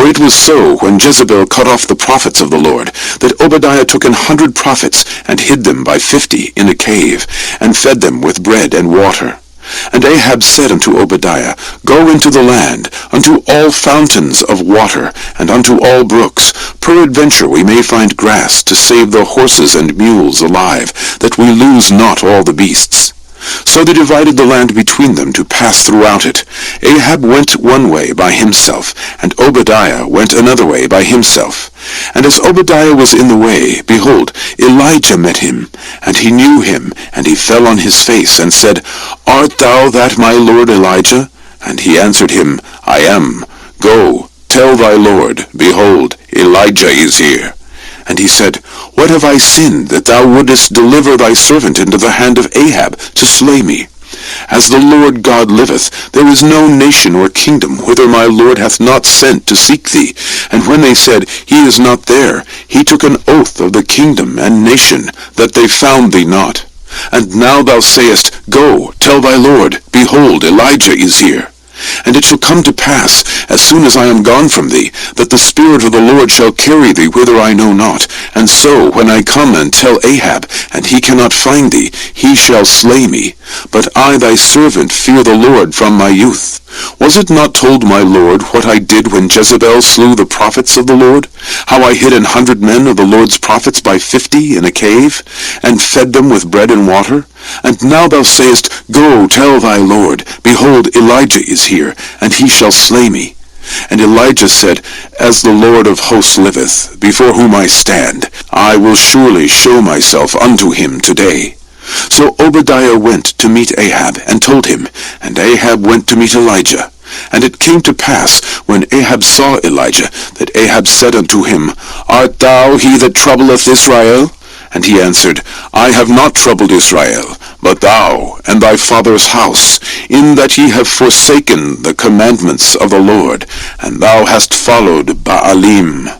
For it was so, when Jezebel cut off the prophets of the Lord, that Obadiah took 100 prophets, and hid them by 50 in a cave, and fed them with bread and water. And Ahab said unto Obadiah, Go into the land, unto all fountains of water, and unto all brooks. Peradventure we may find grass, to save the horses and mules alive, that we lose not all the beasts. So they divided the land between them to pass throughout it. Ahab went one way by himself, and Obadiah went another way by himself. And as Obadiah was in the way, behold, Elijah met him, and he knew him, and he fell on his face, and said, Art thou that my lord Elijah? And he answered him, I am. Go, tell thy lord, behold, Elijah is here. And he said, What have I sinned, that thou wouldest deliver thy servant into the hand of Ahab, to slay me? As the Lord God liveth, there is no nation or kingdom whither my Lord hath not sent to seek thee. And when they said, He is not there, he took an oath of the kingdom and nation, that they found thee not. And now thou sayest, Go, tell thy Lord, behold, Elijah is here. And it shall come to pass, as soon as I am gone from thee, that the Spirit of the Lord shall carry thee whither I know not. And so, when I come and tell Ahab, and he cannot find thee, he shall slay me. But I thy servant fear the Lord from my youth. Was it not told my Lord what I did when Jezebel slew the prophets of the Lord? How I hid 100 men of the Lord's prophets by 50 in a cave, and fed them with bread and water? And now thou sayest, Go, tell thy Lord, behold, Elijah is here, and he shall slay me. And Elijah said, As the Lord of hosts liveth, before whom I stand, I will surely show myself unto him today. So Obadiah went to meet Ahab, and told him, and Ahab went to meet Elijah. And it came to pass, when Ahab saw Elijah, that Ahab said unto him, Art thou he that troubleth Israel? And he answered, I have not troubled Israel, but thou and thy father's house, in that ye have forsaken the commandments of the Lord, and thou hast followed Baalim.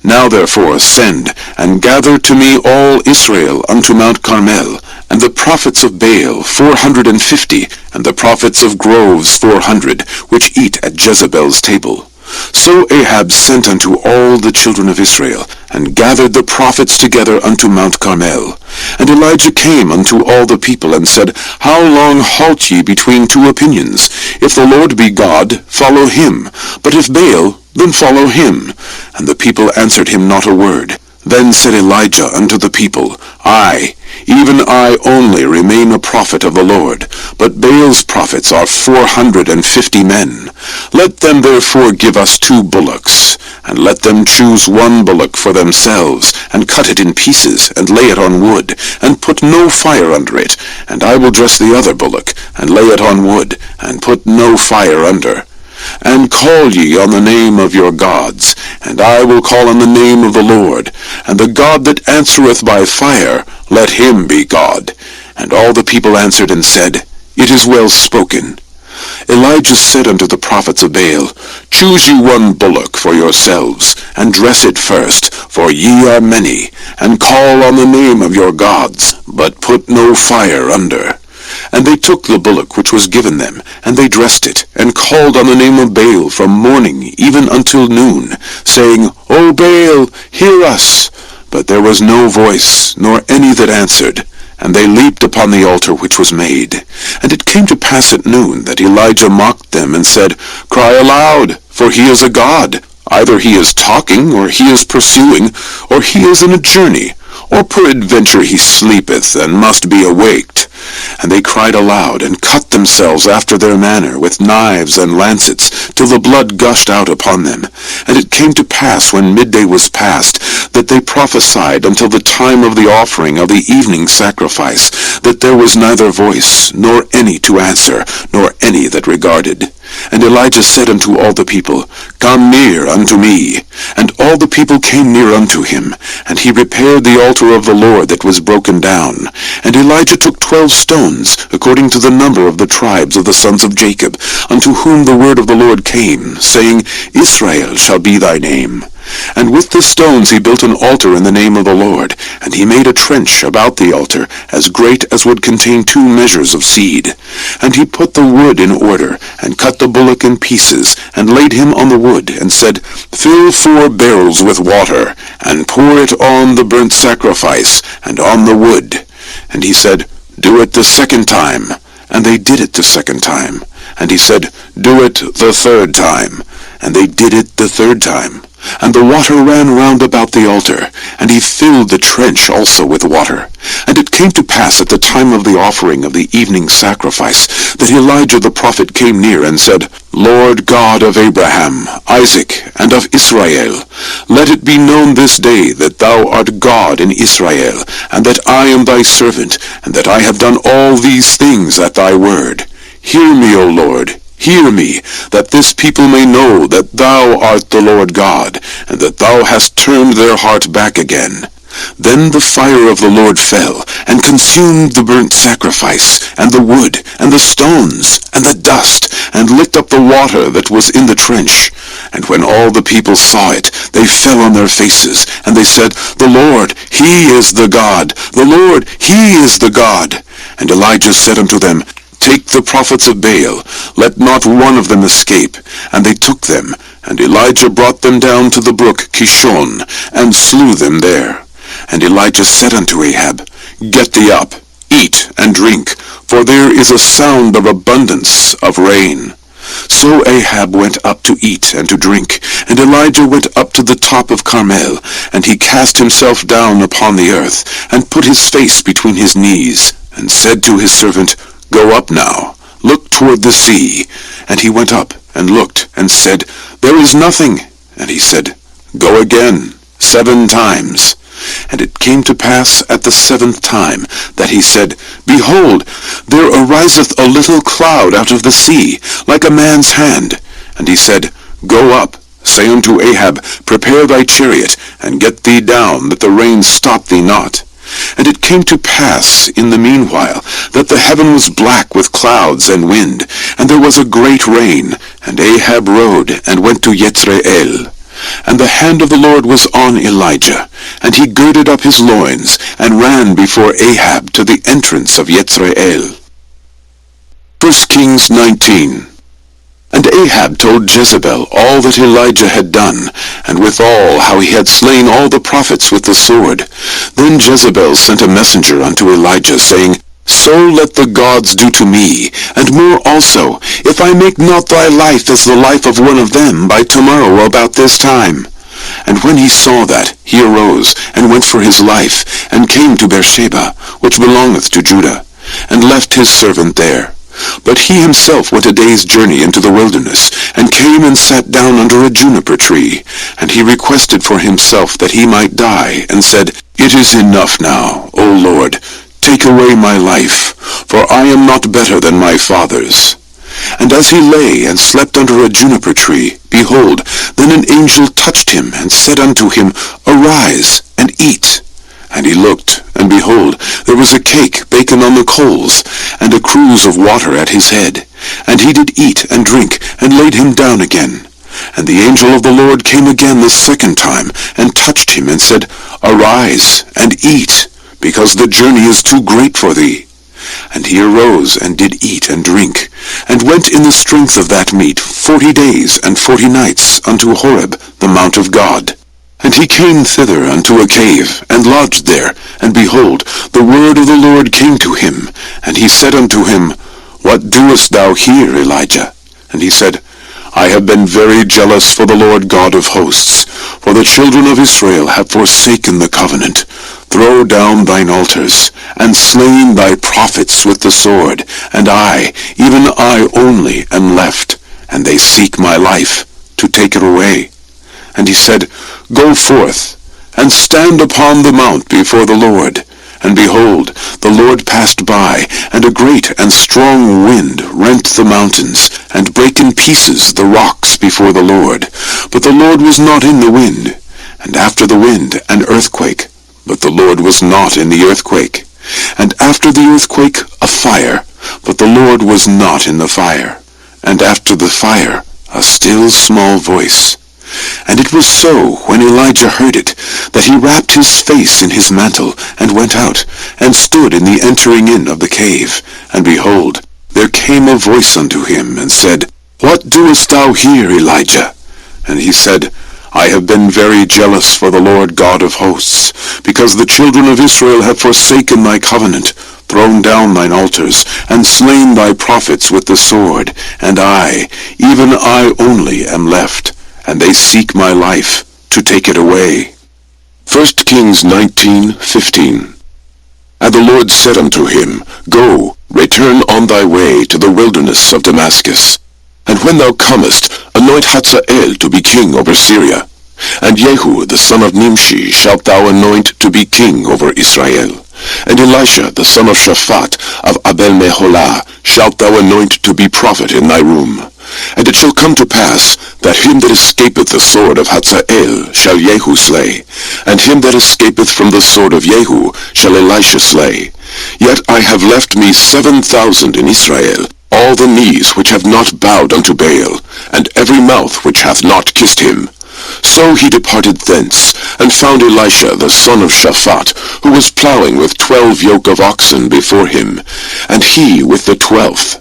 Now therefore send, and gather to me all Israel unto Mount Carmel, and the prophets of Baal 450, and the prophets of groves 400, which eat at Jezebel's table. So Ahab sent unto all the children of Israel, and gathered the prophets together unto Mount Carmel. And Elijah came unto all the people, and said, How long halt ye between two opinions? If the Lord be God, follow him. But if Baal, then follow him. And the people answered him not a word. Then said Elijah unto the people, I, even I only, remain a prophet of the Lord, but Baal's prophets are 450 men. Let them therefore give us 2 bullocks, and let them choose 1 bullock for themselves, and cut it in pieces, and lay it on wood, and put no fire under it. And I will dress the other bullock, and lay it on wood, and put no fire under. And call ye on the name of your gods, and I will call on the name of the Lord. And the God that answereth by fire, let him be God. And all the people answered and said, It is well spoken. Elijah said unto the prophets of Baal, Choose ye 1 bullock for yourselves, and dress it first, for ye are many, and call on the name of your gods, but put no fire under. And they took the bullock which was given them, and they dressed it, and called on the name of Baal from morning even until noon, saying, O Baal, hear us! But there was no voice, nor any that answered. And they leaped upon the altar which was made. And it came to pass at noon that Elijah mocked them, and said, Cry aloud, for he is a god. Either he is talking, or he is pursuing, or he is in a journey, or peradventure he sleepeth, and must be awaked. And they cried aloud, and cut themselves after their manner, with knives and lancets, till the blood gushed out upon them. And it came to pass, when midday was past, that they prophesied until the time of the offering of the evening sacrifice, that there was neither voice, nor any to answer, nor any that regarded. And Elijah said unto all the people, Come near unto me. And all the people came near unto him, and he repaired the altar of the Lord that was broken down. And Elijah took 12 stones, according to the number of the tribes of the sons of Jacob, unto whom the word of the Lord came, saying, Israel shall be thy name. And with the stones he built an altar in the name of the Lord, and he made a trench about the altar, as great as would contain 2 measures of seed. And he put the wood in order, and cut the bullock in pieces, and laid him on the wood, and said, Fill 4 barrels with water, and pour it on the burnt sacrifice, and on the wood. And he said, Do it the second time. And they did it the second time. And he said, Do it the third time. And they did it the third time. And the water ran round about the altar, and he filled the trench also with water. And it came to pass at the time of the offering of the evening sacrifice, that Elijah the prophet came near and said, Lord God of Abraham, Isaac, and of Israel, let it be known this day that thou art God in Israel, and that I am thy servant, and that I have done all these things at thy word. Hear me, O Lord, hear me, that this people may know that thou art the Lord God, and that thou hast turned their heart back again. Then the fire of the Lord fell, and consumed the burnt sacrifice, and the wood, and the stones, and the dust, and licked up the water that was in the trench. And when all the people saw it, they fell on their faces, and they said, The Lord, he is the God! The Lord, he is the God! And Elijah said unto them, Take the prophets of Baal, let not one of them escape. And they took them, and Elijah brought them down to the brook Kishon, and slew them there. And Elijah said unto Ahab, Get thee up, eat and drink, for there is a sound of abundance of rain. So Ahab went up to eat and to drink, and Elijah went up to the top of Carmel, and he cast himself down upon the earth, and put his face between his knees, and said to his servant, Go up now, look toward the sea. And he went up, and looked, and said, There is nothing. And he said, Go again, 7 times. And it came to pass at the 7th time that he said, Behold, there ariseth a little cloud out of the sea, like a man's hand. And he said, Go up, say unto Ahab, Prepare thy chariot, and get thee down, that the rain stop thee not. And it came to pass in the meanwhile that the heaven was black with clouds and wind, and there was a great rain. And Ahab rode, and went to Jezreel. And the hand of the Lord was on Elijah, and he girded up his loins, and ran before Ahab to the entrance of Jezreel. 1 Kings 19. And Ahab told Jezebel all that Elijah had done, and withal how he had slain all the prophets with the sword. Then Jezebel sent a messenger unto Elijah, saying, So let the gods do to me, and more also, if I make not thy life as the life of one of them by tomorrow about this time. And when he saw that, he arose, and went for his life, and came to Beersheba, which belongeth to Judah, and left his servant there. But he himself went a day's journey into the wilderness, and came and sat down under a juniper tree. And he requested for himself that he might die, and said, It is enough now, O Lord, take away my life, for I am not better than my fathers. And as he lay and slept under a juniper tree, behold, then an angel touched him, and said unto him, Arise, and eat. And he looked, and behold, there was a cake baken on the coals, and a cruse of water at his head. And he did eat and drink, and laid him down again. And the angel of the Lord came again the 2nd time, and touched him, and said, Arise, and eat, because the journey is too great for thee. And he arose, and did eat and drink, and went in the strength of that meat 40 days and 40 nights unto Horeb, the mount of God. And he came thither unto a cave, and lodged there. And behold, the word of the Lord came to him. And he said unto him, What doest thou here, Elijah? And he said, I have been very jealous for the Lord God of hosts, for the children of Israel have forsaken the covenant. Throw down thine altars, and slain thy prophets with the sword, and I, even I only, am left, and they seek my life, to take it away. And he said, Go forth, and stand upon the mount before the Lord. And behold, the Lord passed by, and a great and strong wind rent the mountains, and brake in pieces the rocks before the Lord. But the Lord was not in the wind. And after the wind an earthquake, but the Lord was not in the earthquake. And after the earthquake a fire, but the Lord was not in the fire. And after the fire a still small voice. And it was so, when Elijah heard it, that he wrapped his face in his mantle, and went out, and stood in the entering in of the cave. And behold, there came a voice unto him, and said, What doest thou here, Elijah? And he said, I have been very jealous for the Lord God of hosts, because the children of Israel have forsaken thy covenant, thrown down thine altars, and slain thy prophets with the sword, and I, even I only, am left, and they seek my life, to take it away. 1 Kings 19:15. And the Lord said unto him, Go, return on thy way to the wilderness of Damascus. And when thou comest, anoint Hazael to be king over Syria. And Jehu the son of Nimshi shalt thou anoint to be king over Israel. And Elisha the son of Shaphat of Abel-Meholah shalt thou anoint to be prophet in thy room. And it shall come to pass, that him that escapeth the sword of Hazael shall Jehu slay, and him that escapeth from the sword of Jehu shall Elisha slay. Yet I have left me 7,000 in Israel, all the knees which have not bowed unto Baal, and every mouth which hath not kissed him. So he departed thence, and found Elisha the son of Shaphat, who was plowing with 12 yoke of oxen before him, and he with the 12th.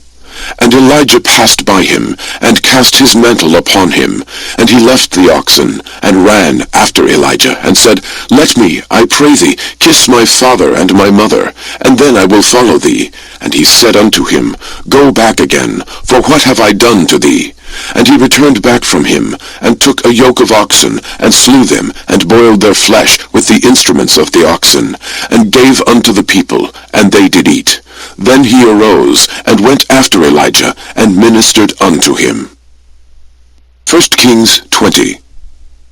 And Elijah passed by him, and cast his mantle upon him. And he left the oxen, and ran after Elijah, and said, Let me, I pray thee, kiss my father and my mother, and then I will follow thee. And he said unto him, Go back again, for what have I done to thee? And he returned back from him, and took a yoke of oxen, and slew them, and boiled their flesh with the instruments of the oxen, and gave unto the people, and they did eat. Then he arose, and went after Elijah, and ministered unto him. 1 Kings 20.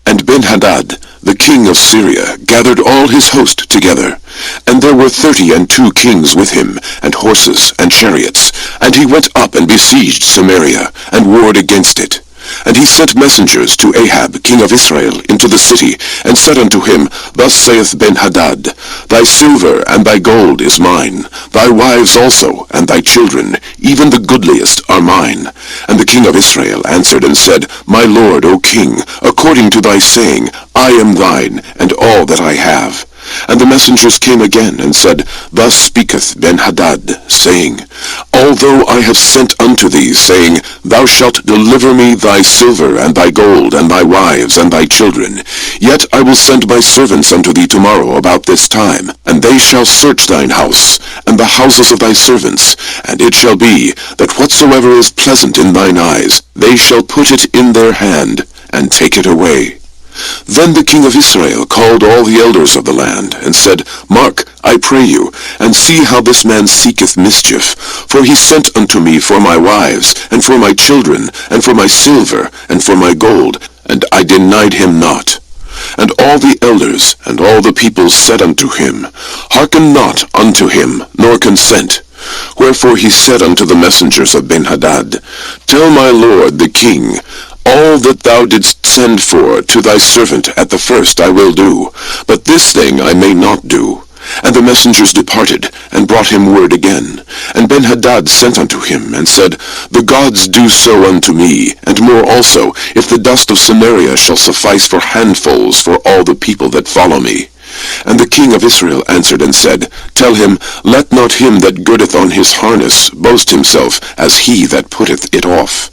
And Ben-Hadad, the king of Syria, gathered all his host together. And there were 32 kings with him, and horses, and chariots. And he went up and besieged Samaria, and warred against it. And he sent messengers to Ahab king of Israel into the city, and said unto him, Thus saith Ben-Hadad, Thy silver and thy gold is mine, thy wives also, and thy children, even the goodliest, are mine. And the king of Israel answered and said, My lord, O king, according to thy saying, I am thine, and all that I have. And the messengers came again, and said, Thus speaketh Ben-Hadad, saying, Although I have sent unto thee, saying, Thou shalt deliver me thy silver and thy gold and thy wives and thy children, yet I will send my servants unto thee tomorrow about this time, and they shall search thine house, and the houses of thy servants, and it shall be, that whatsoever is pleasant in thine eyes, they shall put it in their hand, and take it away. Then the king of Israel called all the elders of the land, and said, Mark, I pray you, and see how this man seeketh mischief. For he sent unto me for my wives, and for my children, and for my silver, and for my gold, and I denied him not. And all the elders and all the people said unto him, Hearken not unto him, nor consent. Wherefore he said unto the messengers of Ben-Hadad, Tell my lord the king, all that thou didst send for to thy servant at the first I will do, but this thing I may not do. And the messengers departed, and brought him word again. And Ben-Hadad sent unto him, and said, The gods do so unto me, and more also, if the dust of Samaria shall suffice for handfuls for all the people that follow me. And the king of Israel answered and said, Tell him, Let not him that girdeth on his harness boast himself as he that putteth it off.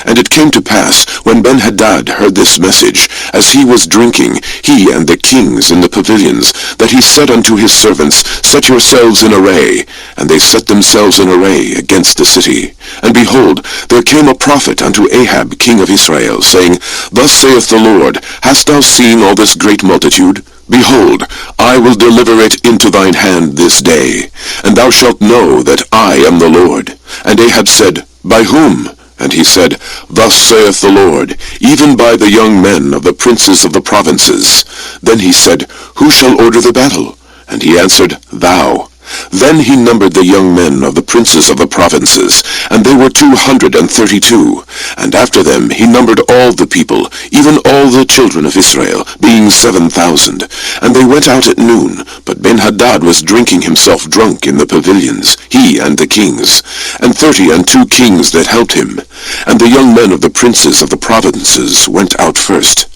And it came to pass, when Ben-Hadad heard this message, as he was drinking, he and the kings in the pavilions, that he said unto his servants, Set yourselves in array. And they set themselves in array against the city. And behold, there came a prophet unto Ahab king of Israel, saying, Thus saith the Lord, Hast thou seen all this great multitude? Behold, I will deliver it into thine hand this day, and thou shalt know that I am the Lord. And Ahab said, By whom? And he said, Thus saith the Lord, even by the young men of the princes of the provinces. Then he said, Who shall order the battle? And he answered, Thou. Then he numbered the young men of the princes of the provinces, and they were 232. And after them he numbered all the people, even all the children of Israel, being 7,000. And they went out at noon, but Ben-Hadad was drinking himself drunk in the pavilions, he and the kings, and 32 kings that helped him. And the young men of the princes of the provinces went out first.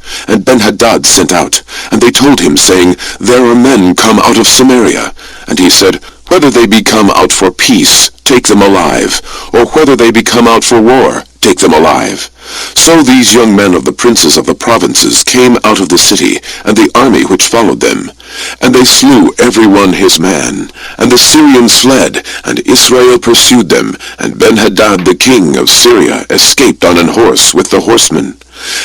Ben-Hadad sent out, and they told him, saying, There are men come out of Samaria. And he said, Whether they be come out for peace, take them alive, or whether they be come out for war, take them alive. So these young men of the princes of the provinces came out of the city, and the army which followed them. And they slew every one his man. And the Syrians fled, and Israel pursued them. And Ben-Hadad the king of Syria escaped on an horse with the horsemen.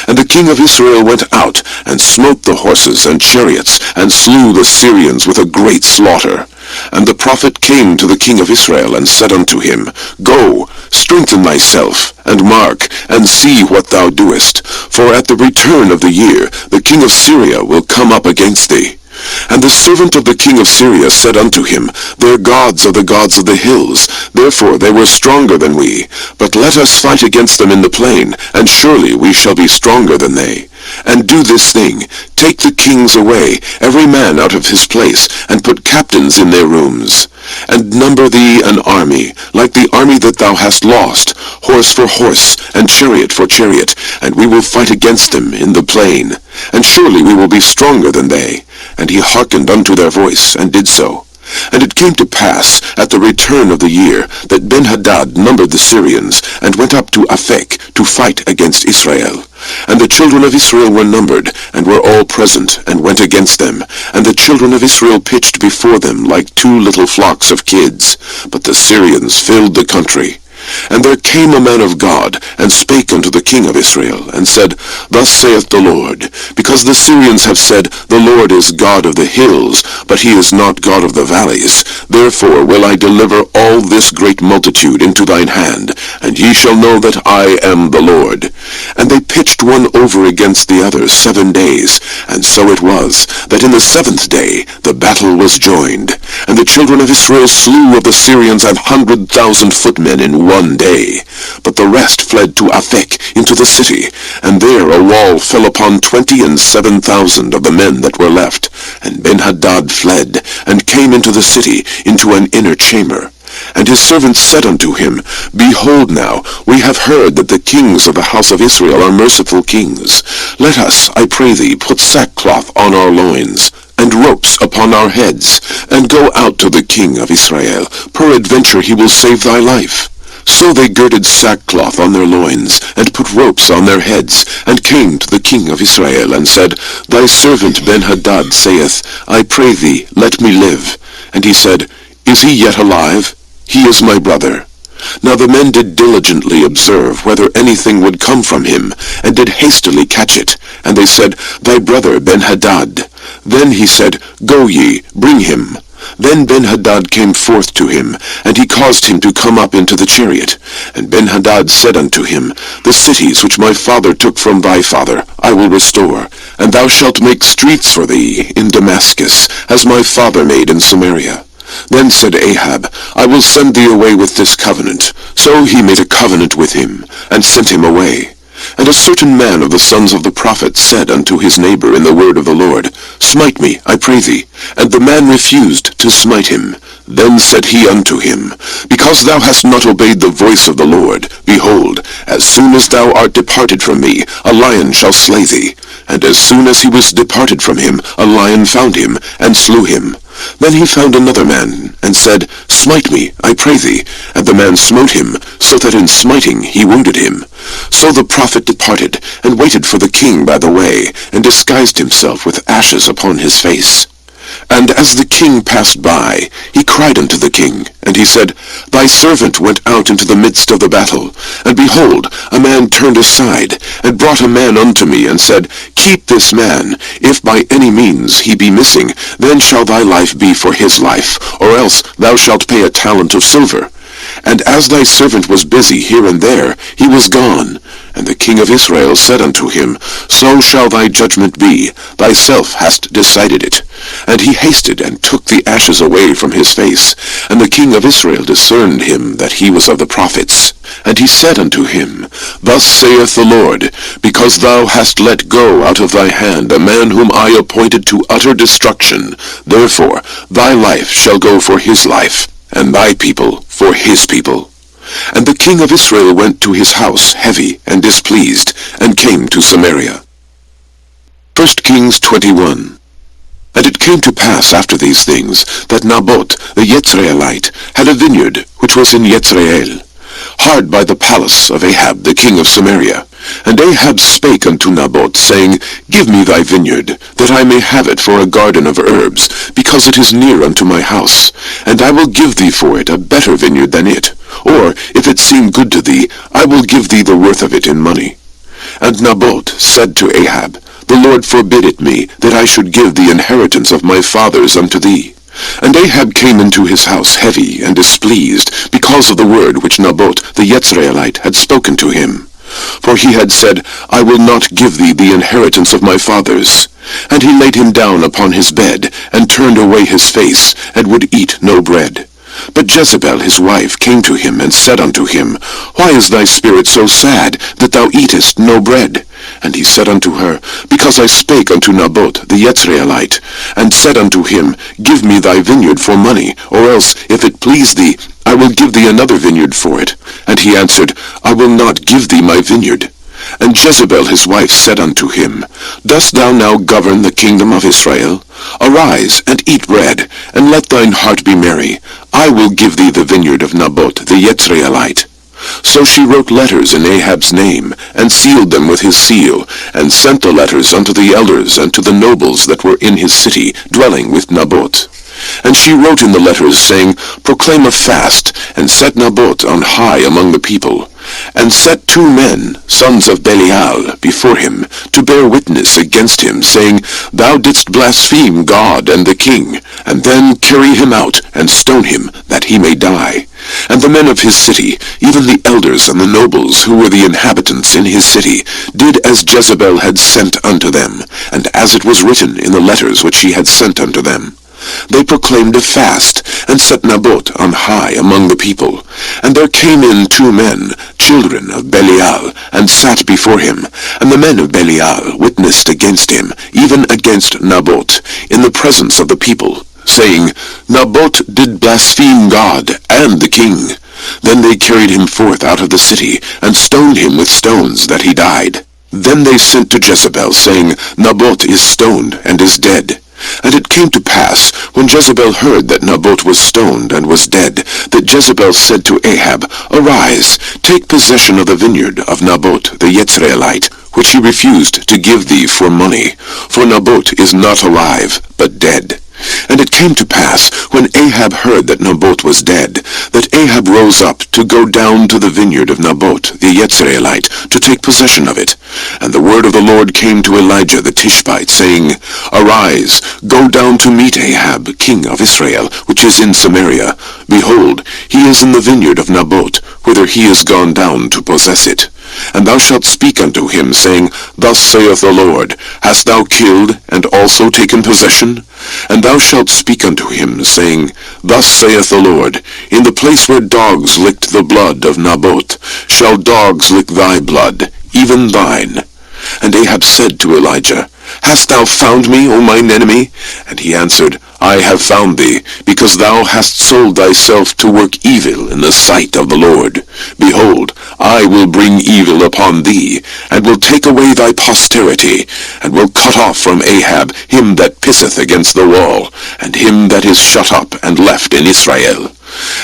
And the king of Israel went out, and smote the horses and chariots, and slew the Syrians with a great slaughter. And the prophet came to the king of Israel, and said unto him, Go, strengthen thyself, and mark, and see what thou doest. For at the return of the year the king of Syria will come up against thee. And the servant of the king of Syria said unto him, Their gods are the gods of the hills, therefore they were stronger than we. But let us fight against them in the plain, and surely we shall be stronger than they. And do this thing, take the kings away, every man out of his place, and put captains in their rooms. And number thee an army, like the army that thou hast lost, horse for horse, and chariot for chariot, and we will fight against them in the plain. And surely we will be stronger than they. And he hearkened unto their voice, and did so. And it came to pass, at the return of the year, that Ben-Hadad numbered the Syrians, and went up to Aphek to fight against Israel. And the children of Israel were numbered, and were all present, and went against them. And the children of Israel pitched before them like two little flocks of kids. But the Syrians filled the country. And there came a man of God, and spake unto the king of Israel, and said, Thus saith the Lord, because the Syrians have said, The Lord is God of the hills, but he is not God of the valleys. Therefore will I deliver all this great multitude into thine hand, and ye shall know that I am the Lord. And they pitched one over against the other 7 days. And so it was, that in the 7th day the battle was joined. And the children of Israel slew of the Syrians 100,000 footmen in 1 day. But the rest fled to Aphek into the city, and there a wall fell upon 27,000 of the men that were left. And Ben-Hadad fled, and came into the city, into an inner chamber. And his servants said unto him, Behold now, we have heard that the kings of the house of Israel are merciful kings. Let us, I pray thee, put sackcloth on our loins, and ropes upon our heads, and go out to the king of Israel. Peradventure he will save thy life. So they girded sackcloth on their loins, and put ropes on their heads, and came to the king of Israel, and said, Thy servant Ben-Hadad saith, I pray thee, let me live. And he said, Is he yet alive? He is my brother. Now the men did diligently observe whether anything would come from him, and did hastily catch it. And they said, Thy brother Ben-Hadad. Then he said, Go ye, bring him. Then Ben-Hadad came forth to him, and he caused him to come up into the chariot. And Ben-Hadad said unto him, The cities which my father took from thy father I will restore, and thou shalt make streets for thee in Damascus, as my father made in Samaria. Then said Ahab, I will send thee away with this covenant. So he made a covenant with him, and sent him away. And a certain man of the sons of the prophets said unto his neighbor in the word of the Lord, Smite me, I pray thee. And the man refused to smite him. Then said he unto him, Because thou hast not obeyed the voice of the Lord, behold, as soon as thou art departed from me, a lion shall slay thee. And as soon as he was departed from him, a lion found him, and slew him. Then he found another man, and said, Smite me, I pray thee. And the man smote him, so that in smiting he wounded him. So the prophet departed, and waited for the king by the way, and disguised himself with ashes upon his face. And as the king passed by, he cried unto the king, and he said, Thy servant went out into the midst of the battle, and behold, a man turned aside, and brought a man unto me, and said, Keep this man, if by any means he be missing, then shall thy life be for his life, or else thou shalt pay a talent of silver. And as thy servant was busy here and there, he was gone. And the king of Israel said unto him, So shall thy judgment be, thyself hast decided it. And he hasted, and took the ashes away from his face. And the king of Israel discerned him that he was of the prophets. And he said unto him, Thus saith the Lord, Because thou hast let go out of thy hand a man whom I appointed to utter destruction, therefore thy life shall go for his life, and thy people for his people. And the king of Israel went to his house heavy and displeased, and came to Samaria. 1 Kings 21. And it came to pass after these things, that Naboth the Jezreelite had a vineyard which was in Jezreel, hard by the palace of Ahab the king of Samaria. And Ahab spake unto Naboth, saying, Give me thy vineyard, that I may have it for a garden of herbs, because it is near unto my house, and I will give thee for it a better vineyard than it. Or, if it seem good to thee, I will give thee the worth of it in money. And Naboth said to Ahab, The Lord forbid it me, that I should give the inheritance of my fathers unto thee. And Ahab came into his house heavy and displeased, because of the word which Naboth the Jezreelite had spoken to him. For he had said, I will not give thee the inheritance of my fathers. And he laid him down upon his bed, and turned away his face, and would eat no bread. But Jezebel his wife came to him, and said unto him, Why is thy spirit so sad, that thou eatest no bread? And he said unto her, Because I spake unto Naboth the Jezreelite, and said unto him, Give me thy vineyard for money, or else, if it please thee, I will give thee another vineyard for it. And he answered, I will not give thee my vineyard. And Jezebel his wife said unto him, Dost thou now govern the kingdom of Israel? Arise, and eat bread, and let thine heart be merry. I will give thee the vineyard of Naboth the Jezreelite. So she wrote letters in Ahab's name, and sealed them with his seal, and sent the letters unto the elders and to the nobles that were in his city, dwelling with Naboth. And she wrote in the letters, saying, Proclaim a fast, and set Naboth on high among the people, and set 2 men, sons of Belial, before him, to bear witness against him, saying, Thou didst blaspheme God and the king, and then carry him out, and stone him, that he may die. And the men of his city, even the elders and the nobles, who were the inhabitants in his city, did as Jezebel had sent unto them, and as it was written in the letters which she had sent unto them. They proclaimed a fast, and set Naboth on high among the people. And there came in 2 men, children of Belial, and sat before him. And the men of Belial witnessed against him, even against Naboth, in the presence of the people, saying, Naboth did blaspheme God and the king. Then they carried him forth out of the city, and stoned him with stones, that he died. Then they sent to Jezebel, saying, Naboth is stoned, and is dead. And it came to pass, when Jezebel heard that Naboth was stoned and was dead, that Jezebel said to Ahab, Arise, take possession of the vineyard of Naboth the Jezreelite, which he refused to give thee for money. For Naboth is not alive, but dead. And it came to pass, when Ahab heard that Naboth was dead, that Ahab rose up to go down to the vineyard of Naboth the Jezreelite, to take possession of it. And the word of the Lord came to Elijah the Tishbite, saying, Arise, go down to meet Ahab, king of Israel, which is in Samaria. Behold, he is in the vineyard of Naboth, whither he is gone down to possess it. And thou shalt speak unto him, saying, Thus saith the Lord, Hast thou killed, and also taken possession? And thou shalt speak unto him, saying, Thus saith the Lord, In the place where dogs licked the blood of Naboth, shall dogs lick thy blood, even thine. And Ahab said to Elijah, Hast thou found me, O mine enemy? And he answered, I have found thee, because thou hast sold thyself to work evil in the sight of the Lord. Behold, I will bring evil upon thee, and will take away thy posterity, and will cut off from Ahab him that pisseth against the wall, and him that is shut up and left in Israel.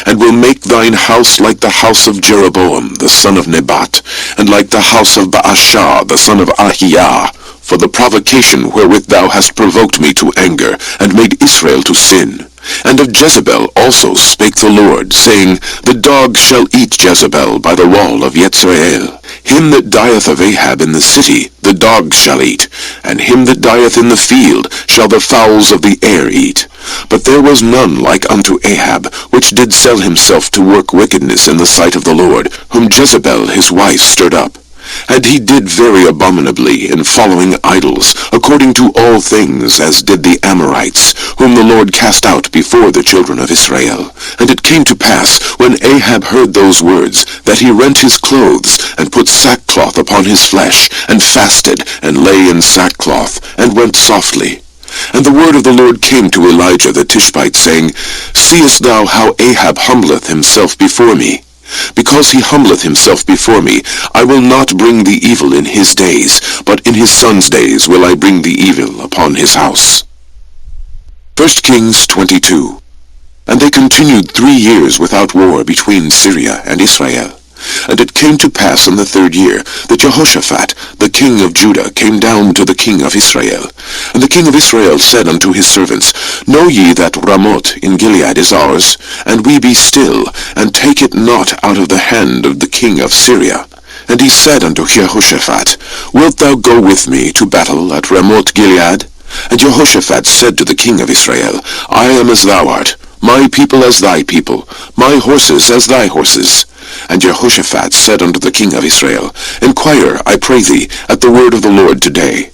And will make thine house like the house of Jeroboam the son of Nebat, and like the house of Baasha the son of Ahiah, for the provocation wherewith thou hast provoked me to anger, and made Israel to sin. And of Jezebel also spake the Lord, saying, The dogs shall eat Jezebel by the wall of Jezreel. Him that dieth of Ahab in the city the dogs shall eat, and him that dieth in the field shall the fowls of the air eat. But there was none like unto Ahab, which did sell himself to work wickedness in the sight of the Lord, whom Jezebel his wife stirred up. And he did very abominably in following idols, according to all things as did the Amorites, whom the Lord cast out before the children of Israel. And it came to pass, when Ahab heard those words, that he rent his clothes, and put sackcloth upon his flesh, and fasted, and lay in sackcloth, and went softly. And the word of the Lord came to Elijah the Tishbite, saying, Seest thou how Ahab humbleth himself before me? Because he humbleth himself before me, I will not bring the evil in his days, but in his son's days will I bring the evil upon his house. 1 Kings 22. And they continued 3 years without war between Syria and Israel. And it came to pass in the 3rd year that Jehoshaphat, the king of Judah, came down to the king of Israel. And the king of Israel said unto his servants, Know ye that Ramoth in Gilead is ours? And we be still, and take it not out of the hand of the king of Syria. And he said unto Jehoshaphat, Wilt thou go with me to battle at Ramoth Gilead? And Jehoshaphat said to the king of Israel, I am as thou art, my people as thy people, my horses as thy horses. And Jehoshaphat said unto the king of Israel, Inquire, I pray thee, at the word of the Lord today.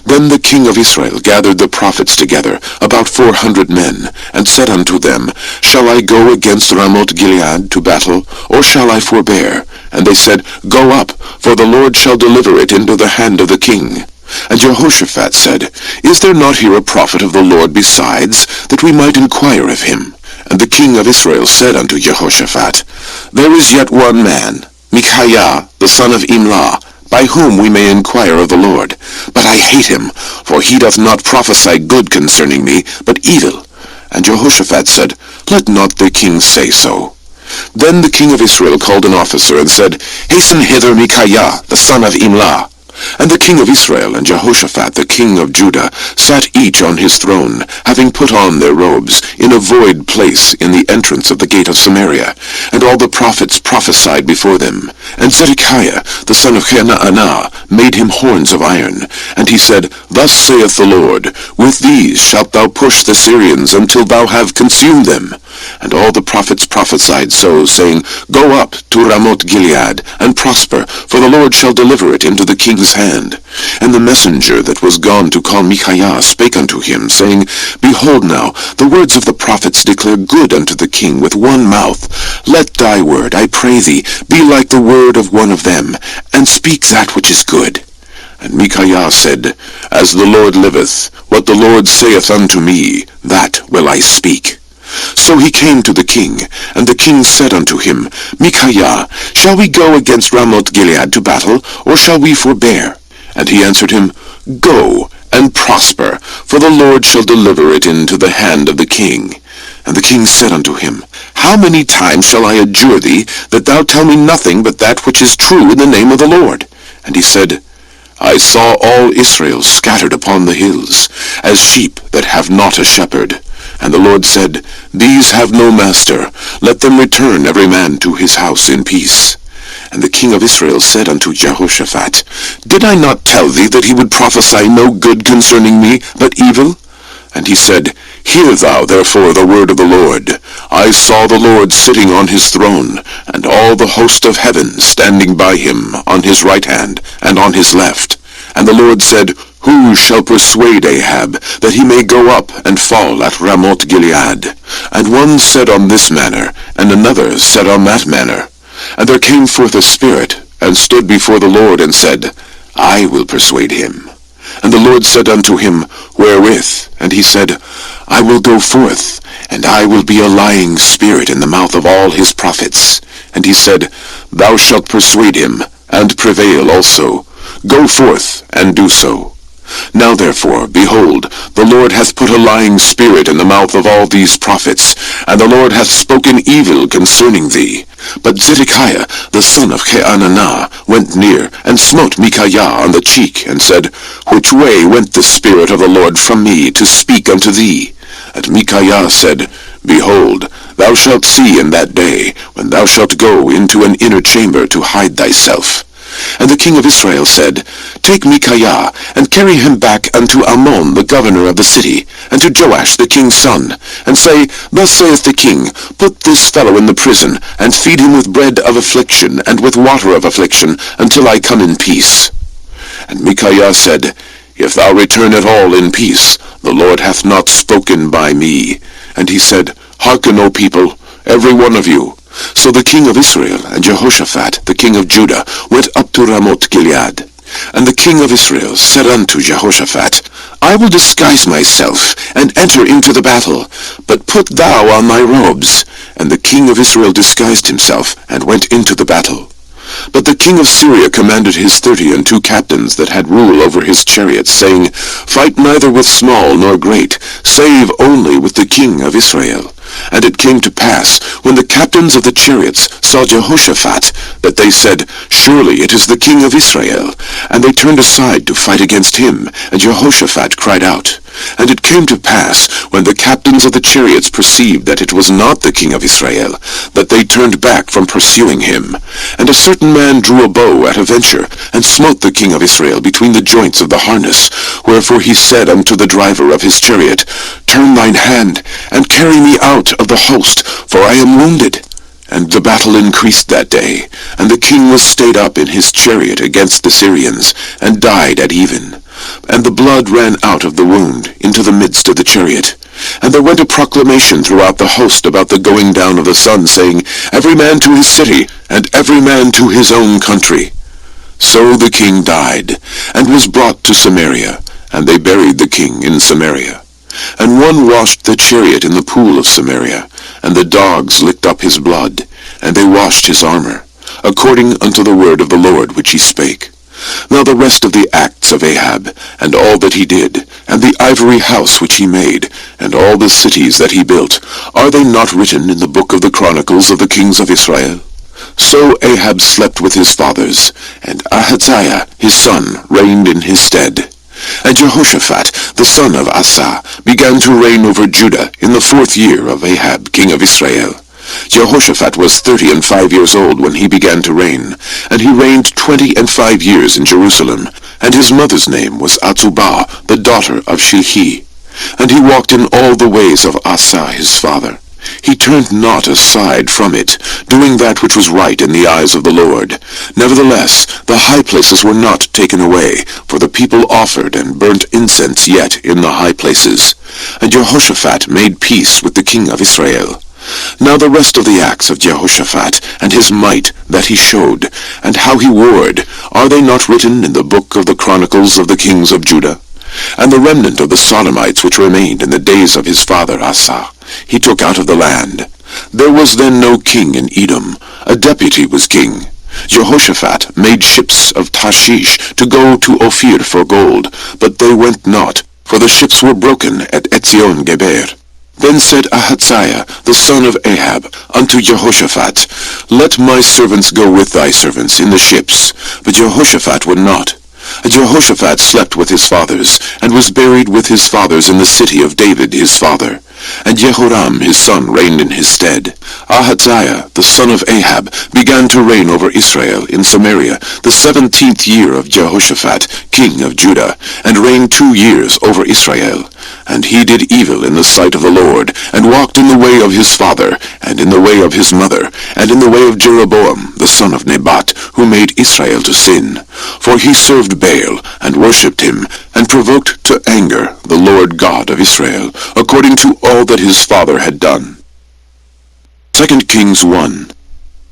Then the king of Israel gathered the prophets together, about 400 men, and said unto them, Shall I go against Ramoth Gilead to battle, or shall I forbear? And they said, Go up, for the Lord shall deliver it into the hand of the king. And Jehoshaphat said, Is there not here a prophet of the Lord besides, that we might inquire of him? And the king of Israel said unto Jehoshaphat, There is yet one man, Micaiah, the son of Imlah, by whom we may inquire of the Lord. But I hate him, for he doth not prophesy good concerning me, but evil. And Jehoshaphat said, Let not the king say so. Then the king of Israel called an officer, and said, Hasten hither Micaiah, the son of Imlah. And the king of Israel and Jehoshaphat the king of Judah sat each on his throne, having put on their robes, in a void place in the entrance of the gate of Samaria. And all the prophets prophesied before them. And Zedekiah the son of Chenaanah made him horns of iron. And he said, Thus saith the Lord, With these shalt thou push the Syrians until thou have consumed them. And all the prophets prophesied so, saying, Go up to Ramoth Gilead, and prosper, for the Lord shall deliver it into the king's hand. And the messenger that was gone to call Micaiah spake unto him, saying, Behold now, the words of the prophets declare good unto the king with one mouth. Let thy word, I pray thee, be like the word of one of them, and speak that which is good. And Micaiah said, As the Lord liveth, what the Lord saith unto me, that will I speak. So he came to the king, and the king said unto him, Micaiah, shall we go against Ramoth Gilead to battle, or shall we forbear? And he answered him, Go, and prosper, for the Lord shall deliver it into the hand of the king. And the king said unto him, How many times shall I adjure thee, that thou tell me nothing but that which is true in the name of the Lord? And he said, I saw all Israel scattered upon the hills, as sheep that have not a shepherd. And the Lord said, These have no master. Let them return every man to his house in peace. And the king of Israel said unto Jehoshaphat, Did I not tell thee that he would prophesy no good concerning me, but evil? And he said, Hear thou therefore the word of the Lord. I saw the Lord sitting on his throne, and all the host of heaven standing by him on his right hand and on his left. And the Lord said, Who shall persuade Ahab, that he may go up and fall at Ramoth Gilead? And one said on this manner, and another said on that manner. And there came forth a spirit, and stood before the Lord, and said, I will persuade him. And the Lord said unto him, Wherewith? And he said, I will go forth, and I will be a lying spirit in the mouth of all his prophets. And he said, Thou shalt persuade him, and prevail also. Go forth, and do so. Now therefore, behold, the Lord hath put a lying spirit in the mouth of all these prophets, and the Lord hath spoken evil concerning thee. But Zedekiah the son of Chenaanah went near, and smote Micaiah on the cheek, and said, Which way went the Spirit of the Lord from me to speak unto thee? And Micaiah said, Behold, thou shalt see in that day, when thou shalt go into an inner chamber to hide thyself. And the king of Israel said, Take Micaiah, and carry him back unto Amon the governor of the city, and to Joash the king's son, and say, Thus saith the king, Put this fellow in the prison, and feed him with bread of affliction, and with water of affliction, until I come in peace. And Micaiah said, If thou return at all in peace, the Lord hath not spoken by me. And he said, Hearken, O people, every one of you. So the king of Israel and Jehoshaphat the king of Judah went up to Ramoth Gilead. And the king of Israel said unto Jehoshaphat, I will disguise myself, and enter into the battle. But put thou on thy robes. And the king of Israel disguised himself, and went into the battle. But the king of Syria commanded his 32 captains that had rule over his chariots, saying, Fight neither with small nor great, save only with the king of Israel. And it came to pass, when the captains of the chariots saw Jehoshaphat, that they said, Surely it is the king of Israel. And they turned aside to fight against him, and Jehoshaphat cried out. And it came to pass, when the captains of the chariots perceived that it was not the king of Israel, that they turned back from pursuing him. And a certain man drew a bow at a venture, and smote the king of Israel between the joints of the harness. Wherefore he said unto the driver of his chariot, Turn thine hand, and carry me out of the host, for I am wounded. And the battle increased that day, and the king was stayed up in his chariot against the Syrians, and died at even. And the blood ran out of the wound into the midst of the chariot. And there went a proclamation throughout the host about the going down of the sun, saying, Every man to his city, and every man to his own country. So the king died, and was brought to Samaria, and they buried the king in Samaria. And one washed the chariot in the pool of Samaria, and the dogs licked up his blood, and they washed his armor, according unto the word of the Lord which he spake. Now the rest of the acts of Ahab, and all that he did, and the ivory house which he made, and all the cities that he built, are they not written in the book of the Chronicles of the kings of Israel? So Ahab slept with his fathers, and Ahaziah his son reigned in his stead. And Jehoshaphat, the son of Asa, began to reign over Judah in the 4th year of Ahab king of Israel. Jehoshaphat was 35 years old when he began to reign, and he reigned 25 years in Jerusalem, and his mother's name was Azubah, the daughter of Shilhi. And he walked in all the ways of Asa his father. He turned not aside from it, doing that which was right in the eyes of the Lord. Nevertheless, the high places were not taken away, for the people offered and burnt incense yet in the high places. And Jehoshaphat made peace with the king of Israel. Now the rest of the acts of Jehoshaphat, and his might that he showed, and how he warred, are they not written in the book of the Chronicles of the kings of Judah? And the remnant of the Sodomites which remained in the days of his father Asa, he took out of the land. There was then no king in Edom, a deputy was king. Jehoshaphat made ships of Tarshish to go to Ophir for gold, but they went not, for the ships were broken at Etzion-Geber. Then said Ahaziah, the son of Ahab, unto Jehoshaphat, Let my servants go with thy servants in the ships. But Jehoshaphat would not. And Jehoshaphat slept with his fathers, and was buried with his fathers in the city of David his father. And Jehoram his son reigned in his stead. Ahaziah the son of Ahab began to reign over Israel in Samaria the 17th year of Jehoshaphat king of Judah, and reigned 2 years over Israel. And he did evil in the sight of the Lord, and walked in the way of his father, and in the way of his mother, and in the way of Jeroboam the son of Nebat, who made Israel to sin. For he served Baal, and worshipped him, and provoked to anger the Lord God of Israel, according to all that his father had done. 2 Kings 1.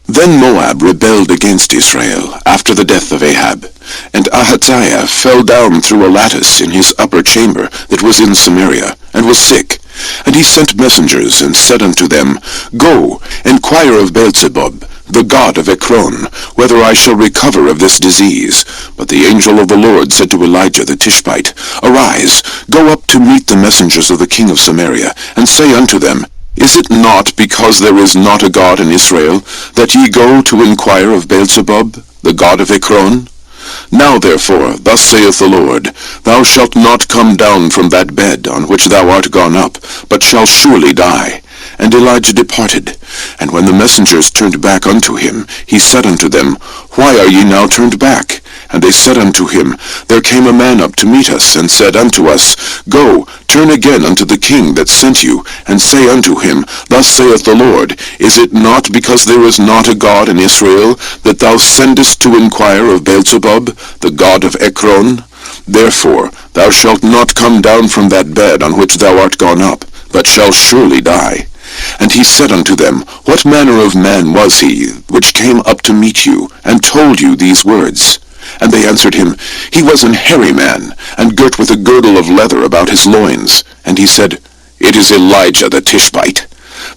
Then Moab rebelled against Israel after the death of Ahab, and Ahaziah fell down through a lattice in his upper chamber that was in Samaria, and was sick. And he sent messengers, and said unto them, Go, inquire of Beelzebub, the god of Ekron, whether I shall recover of this disease. But the angel of the Lord said to Elijah the Tishbite, Arise, go up to meet the messengers of the king of Samaria, and say unto them, Is it not because there is not a God in Israel, that ye go to inquire of Beelzebub, the god of Ekron? Now therefore, thus saith the Lord, Thou shalt not come down from that bed on which thou art gone up, but shalt surely die. And Elijah departed. And when the messengers turned back unto him, he said unto them, Why are ye now turned back? And they said unto him, There came a man up to meet us, and said unto us, Go, turn again unto the king that sent you, and say unto him, Thus saith the Lord, Is it not because there is not a God in Israel, that thou sendest to inquire of Beelzebub, the god of Ekron? Therefore thou shalt not come down from that bed on which thou art gone up, but shalt surely die. And he said unto them, What manner of man was he, which came up to meet you, and told you these words? And they answered him, He was an hairy man, and girt with a girdle of leather about his loins. And he said, It is Elijah the Tishbite.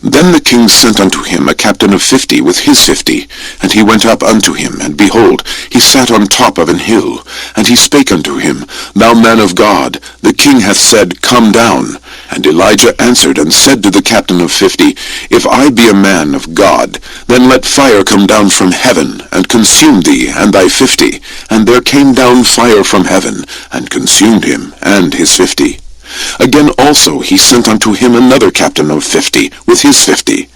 Then the king sent unto him a captain of 50 with his 50. And he went up unto him, and behold, he sat on top of an hill. And he spake unto him, Thou man of God, the king hath said, Come down. And Elijah answered and said to the captain of 50, If I be a man of God, then let fire come down from heaven, and consume thee and thy 50. And there came down fire from heaven, and consumed him and his 50. Again also he sent unto him another captain of 50 with his 50.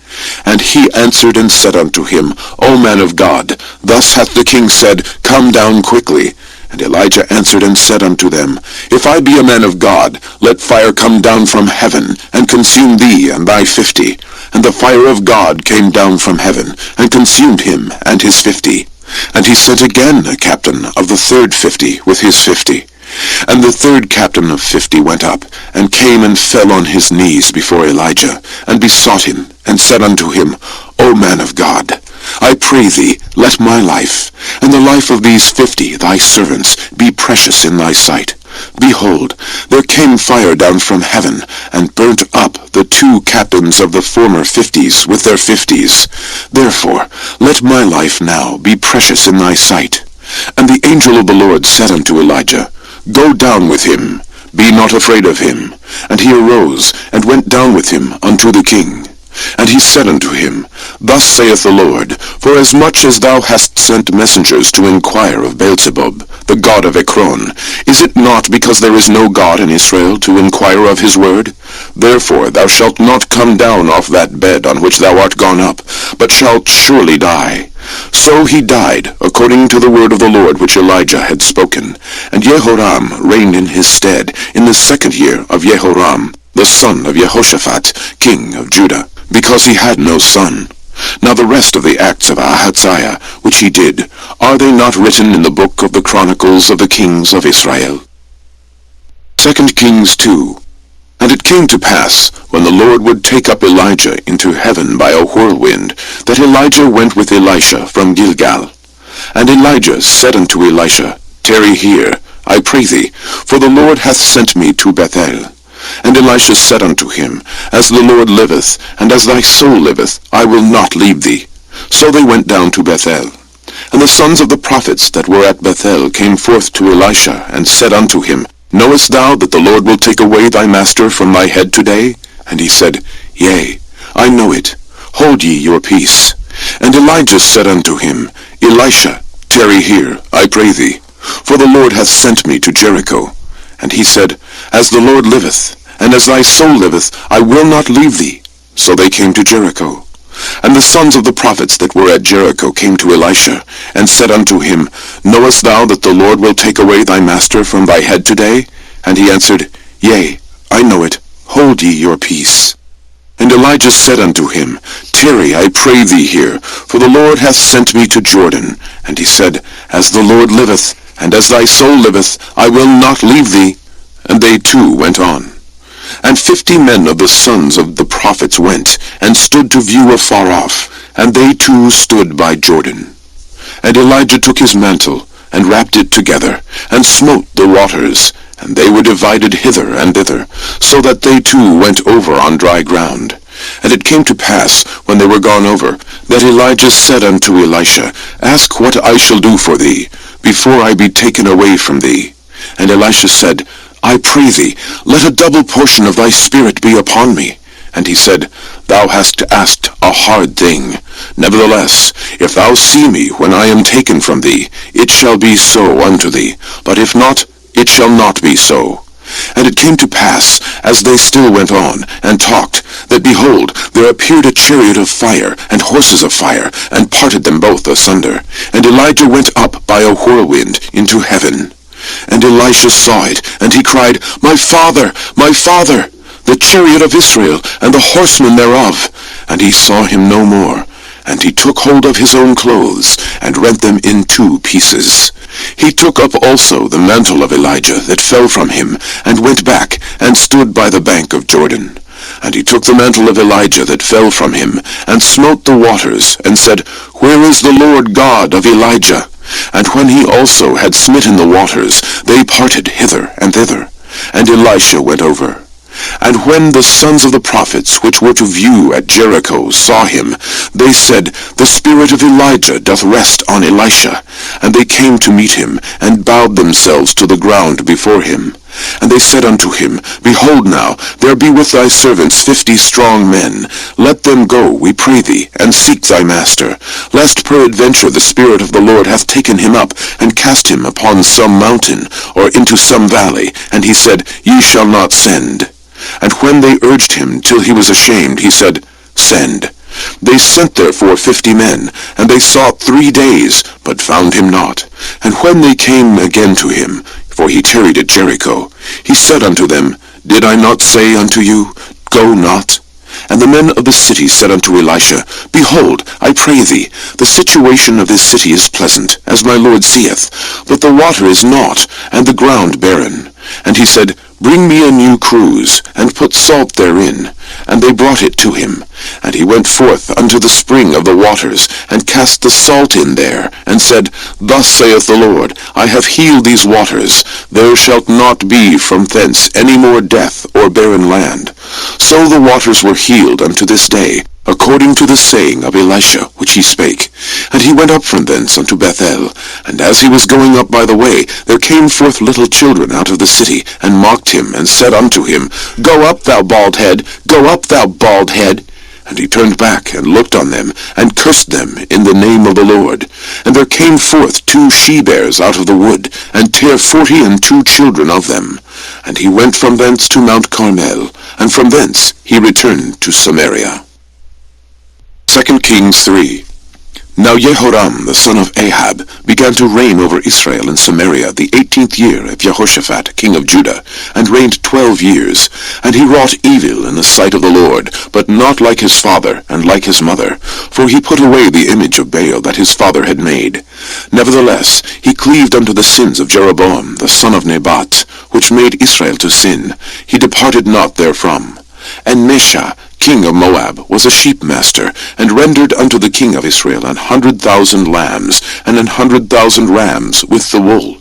And he answered and said unto him, O man of God, thus hath the king said, Come down quickly. And Elijah answered and said unto them, If I be a man of God, let fire come down from heaven, and consume thee and thy 50. And the fire of God came down from heaven, and consumed him and his 50. And he sent again a captain of the third 50 with his 50. And the third captain of 50 went up, and came and fell on his knees before Elijah, and besought him, and said unto him, O man of God, I pray thee, let my life, and the life of these 50 thy servants, be precious in thy sight. Behold, there came fire down from heaven, and burnt up the 2 captains of the former 50s with their 50s. Therefore, let my life now be precious in thy sight. And the angel of the Lord said unto Elijah, Go down with him, be not afraid of him. And he arose, and went down with him unto the king. And he said unto him, Thus saith the Lord, Forasmuch as thou hast sent messengers to inquire of Beelzebub, the god of Ekron, is it not because there is no God in Israel to inquire of his word? Therefore thou shalt not come down off that bed on which thou art gone up, but shalt surely die. So he died, according to the word of the Lord which Elijah had spoken. And Jehoram reigned in his stead in the 2nd year of Jehoram, the son of Jehoshaphat, king of Judah, because he had no son. Now the rest of the acts of Ahaziah, which he did, are they not written in the book of the Chronicles of the kings of Israel? 2 Kings 2. And it came to pass, when the Lord would take up Elijah into heaven by a whirlwind, that Elijah went with Elisha from Gilgal. And Elijah said unto Elisha, Tarry here, I pray thee, for the Lord hath sent me to Bethel. And Elisha said unto him, As the Lord liveth, and as thy soul liveth, I will not leave thee. So they went down to Bethel. And the sons of the prophets that were at Bethel came forth to Elisha, and said unto him, Knowest thou that the Lord will take away thy master from thy head today? And he said, Yea, I know it. Hold ye your peace. And Elijah said unto him, Elisha, tarry here, I pray thee, for the Lord hath sent me to Jericho. And he said, As the Lord liveth, and as thy soul liveth, I will not leave thee. So they came to Jericho. And the sons of the prophets that were at Jericho came to Elisha, and said unto him, Knowest thou that the Lord will take away thy master from thy head today? And he answered, Yea, I know it. Hold ye your peace. And Elijah said unto him, Tarry, I pray thee here, for the Lord hath sent me to Jordan. And he said, As the Lord liveth, and as thy soul liveth, I will not leave thee. And they too went on. And 50 men of the sons of the prophets went, and stood to view afar off, and they too stood by Jordan. And Elijah took his mantle, and wrapped it together, and smote the waters, and they were divided hither and thither, so that they too went over on dry ground. And it came to pass, when they were gone over, that Elijah said unto Elisha, Ask what I shall do for thee, before I be taken away from thee. And Elisha said, I pray thee, let a double portion of thy spirit be upon me. And he said, Thou hast asked a hard thing. Nevertheless, if thou see me when I am taken from thee, it shall be so unto thee. But if not, it shall not be so. And it came to pass, as they still went on, and talked, that behold, there appeared a chariot of fire, and horses of fire, and parted them both asunder. And Elijah went up by a whirlwind into heaven. And Elisha saw it, and he cried, My father, the chariot of Israel, and the horsemen thereof. And he saw him no more. And he took hold of his own clothes, and rent them in 2 pieces. He took up also the mantle of Elijah that fell from him, and went back, and stood by the bank of Jordan. And he took the mantle of Elijah that fell from him, and smote the waters, and said, Where is the Lord God of Elijah? And when he also had smitten the waters, they parted hither and thither. And Elisha went over. And when the sons of the prophets which were to view at Jericho saw him, they said, The spirit of Elijah doth rest on Elisha. And they came to meet him, and bowed themselves to the ground before him. And they said unto him, Behold now, there be with thy servants 50 strong men. Let them go, we pray thee, and seek thy master, lest peradventure the Spirit of the Lord hath taken him up, and cast him upon some mountain, or into some valley. And he said, Ye shall not send. And when they urged him till he was ashamed, he said, Send. They sent therefore 50 men, and they sought 3 days, but found him not. And when they came again to him, for he tarried at Jericho, he said unto them, Did I not say unto you, Go not? And the men of the city said unto Elisha, Behold, I pray thee, the situation of this city is pleasant, as my Lord seeth, but the water is naught, and the ground barren. And he said, Bring me a new cruse, and put salt therein. And they brought it to him. And he went forth unto the spring of the waters, and cast the salt in there, and said, Thus saith the Lord, I have healed these waters. There shalt not be from thence any more death or barren land. So the waters were healed unto this day, according to the saying of Elisha which he spake. And he went up from thence unto Bethel. And as he was going up by the way, there came forth little children out of the city, and mocked him, and said unto him, Go up, thou bald head, go up, thou bald head. And he turned back, and looked on them, and cursed them in the name of the Lord. And there came forth 2 she-bears out of the wood, and tare 42 children of them. And he went from thence to Mount Carmel, and from thence he returned to Samaria. 2 Kings 3. Now Jehoram the son of Ahab began to reign over Israel in Samaria the 18th year of Jehoshaphat king of Judah, and reigned 12 years. And he wrought evil in the sight of the Lord, but not like his father and like his mother, for he put away the image of Baal that his father had made. Nevertheless he cleaved unto the sins of Jeroboam the son of Nebat, which made Israel to sin. He departed not therefrom. And Mesha, king of Moab, was a sheep-master, and rendered unto the king of Israel 100,000 lambs, and 100,000 rams with the wool.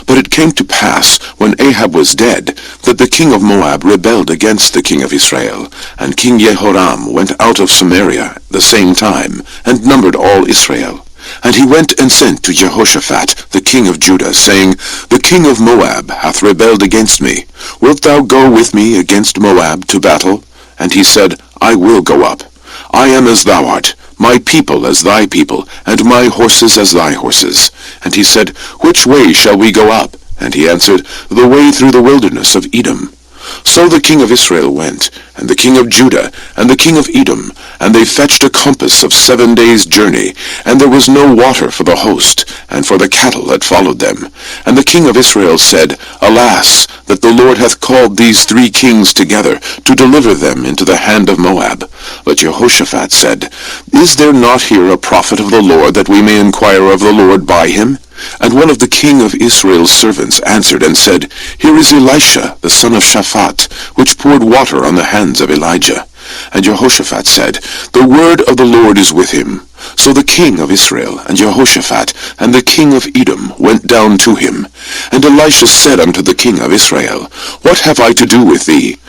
But it came to pass, when Ahab was dead, that the king of Moab rebelled against the king of Israel. And King Jehoram went out of Samaria the same time, and numbered all Israel. And he went and sent to Jehoshaphat the king of Judah, saying, The king of Moab hath rebelled against me. Wilt thou go with me against Moab to battle? And he said, I will go up. I am as thou art, my people as thy people, and my horses as thy horses. And he said, Which way shall we go up? And he answered, The way through the wilderness of Edom. So the king of Israel went, and the king of Judah, and the king of Edom, and they fetched a compass of 7 days' journey, and there was no water for the host, and for the cattle that followed them. And the king of Israel said, Alas, that the Lord hath called these 3 kings together, to deliver them into the hand of Moab. But Jehoshaphat said, Is there not here a prophet of the Lord, that we may inquire of the Lord by him? And one of the king of Israel's servants answered and said, Here is Elisha, the son of Shaphat, which poured water on the hands of Elijah. And Jehoshaphat said, The word of the Lord is with him. So the king of Israel, and Jehoshaphat, and the king of Edom went down to him. And Elisha said unto the king of Israel, What have I to do with thee?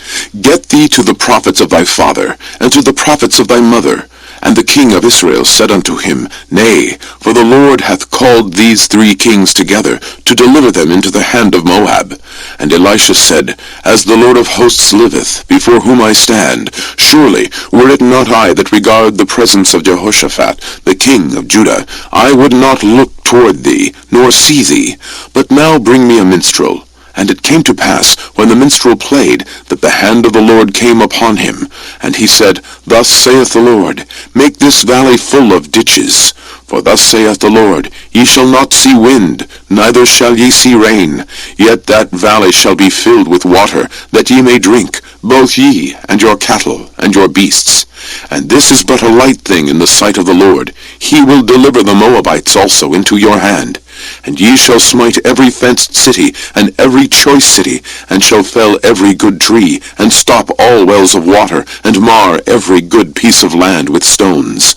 Get thee to the prophets of thy father, and to the prophets of thy mother. And the king of Israel said unto him, Nay, for the Lord hath called these 3 kings together, to deliver them into the hand of Moab. And Elisha said, As the Lord of hosts liveth, before whom I stand, surely, were it not I that regard the presence of Jehoshaphat, the king of Judah, I would not look toward thee, nor see thee. But now bring me a minstrel. And it came to pass, when the minstrel played, that the hand of the Lord came upon him. And he said, Thus saith the Lord, Make this valley full of ditches. For thus saith the Lord, Ye shall not see wind, neither shall ye see rain. Yet that valley shall be filled with water, that ye may drink, both ye, and your cattle, and your beasts. And this is but a light thing in the sight of the Lord. He will deliver the Moabites also into your hand. And ye shall smite every fenced city, and every choice city, and shall fell every good tree, and stop all wells of water, and mar every good piece of land with stones.